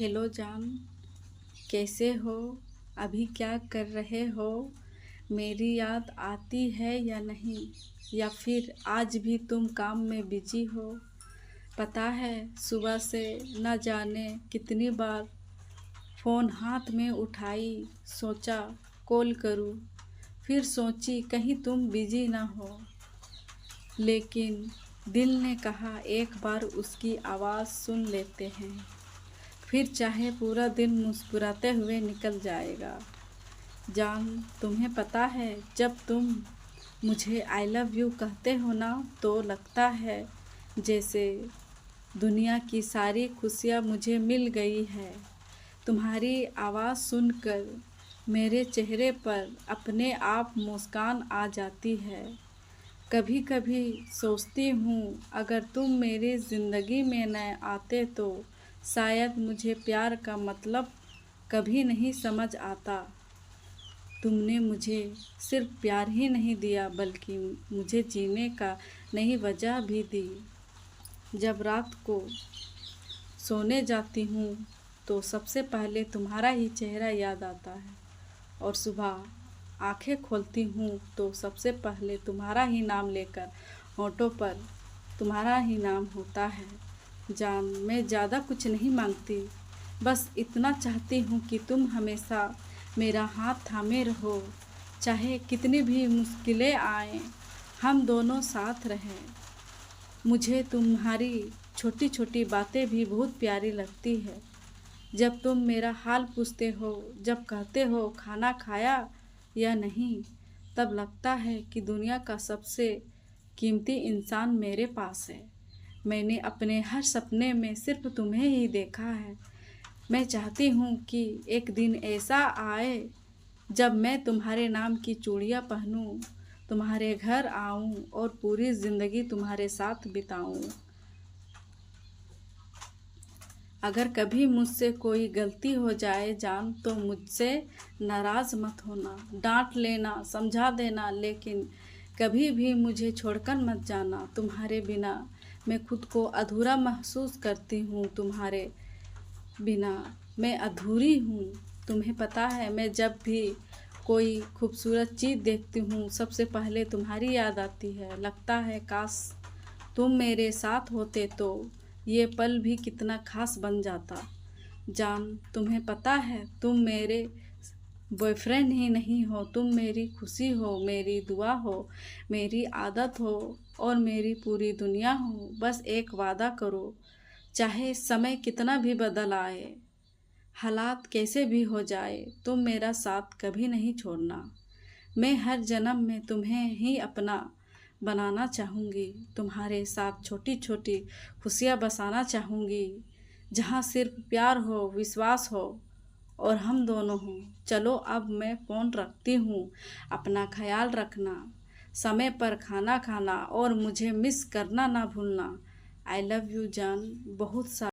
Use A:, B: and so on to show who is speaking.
A: Hello जान, कैसे हो? अभी क्या कर रहे हो? मेरी याद आती है या नहीं? या फिर आज भी तुम काम में बिजी हो? पता है, सुबह से न जाने कितनी बार फ़ोन हाथ में उठाई, सोचा कॉल करूं, फिर सोची कहीं तुम बिजी ना हो। लेकिन दिल ने कहा एक बार उसकी आवाज़ सुन लेते हैं, फिर चाहे पूरा दिन मुस्कुराते हुए निकल जाएगा। जान, तुम्हें पता है, जब तुम मुझे आई लव यू कहते हो ना, तो लगता है जैसे दुनिया की सारी खुशियाँ मुझे मिल गई है। तुम्हारी आवाज़ सुनकर मेरे चेहरे पर अपने आप मुस्कान आ जाती है। कभी कभी सोचती हूँ, अगर तुम मेरी ज़िंदगी में न आते तो शायद मुझे प्यार का मतलब कभी नहीं समझ आता। तुमने मुझे सिर्फ प्यार ही नहीं दिया, बल्कि मुझे जीने का नई वजह भी दी। जब रात को सोने जाती हूँ तो सबसे पहले तुम्हारा ही चेहरा याद आता है, और सुबह आंखें खोलती हूँ तो सबसे पहले तुम्हारा ही नाम लेकर होठों पर तुम्हारा ही नाम होता है। जान, मैं ज़्यादा कुछ नहीं मांगती, बस इतना चाहती हूँ कि तुम हमेशा मेरा हाथ थामे रहो। चाहे कितनी भी मुश्किलें आएं, हम दोनों साथ रहें। मुझे तुम्हारी छोटी छोटी बातें भी बहुत प्यारी लगती है। जब तुम मेरा हाल पूछते हो, जब कहते हो खाना खाया या नहीं, तब लगता है कि दुनिया का सबसे कीमती इंसान मेरे पास है। मैंने अपने हर सपने में सिर्फ तुम्हें ही देखा है। मैं चाहती हूँ कि एक दिन ऐसा आए जब मैं तुम्हारे नाम की चूड़ियाँ पहनूं, तुम्हारे घर आऊं और पूरी ज़िंदगी तुम्हारे साथ बिताऊं। अगर कभी मुझसे कोई गलती हो जाए जान, तो मुझसे नाराज़ मत होना, डांट लेना, समझा देना, लेकिन कभी भी मुझे छोड़कर मत जाना। तुम्हारे बिना मैं खुद को अधूरा महसूस करती हूँ, तुम्हारे बिना मैं अधूरी हूँ। तुम्हें पता है, मैं जब भी कोई खूबसूरत चीज़ देखती हूँ, सबसे पहले तुम्हारी याद आती है। लगता है काश तुम मेरे साथ होते तो ये पल भी कितना खास बन जाता। जान, तुम्हें पता है, तुम मेरे बॉयफ्रेंड ही नहीं हो, तुम मेरी खुशी हो, मेरी दुआ हो, मेरी आदत हो और मेरी पूरी दुनिया हो। बस एक वादा करो, चाहे समय कितना भी बदल आए, हालात कैसे भी हो जाए, तुम मेरा साथ कभी नहीं छोड़ना। मैं हर जन्म में तुम्हें ही अपना बनाना चाहूँगी, तुम्हारे साथ छोटी छोटी खुशियाँ बसाना चाहूँगी, जहाँ सिर्फ प्यार हो, विश्वास हो और हम दोनों हों। चलो अब मैं फ़ोन रखती हूँ, अपना ख्याल रखना, समय पर खाना खाना और मुझे मिस करना ना भूलना। आई लव यू जान, बहुत सा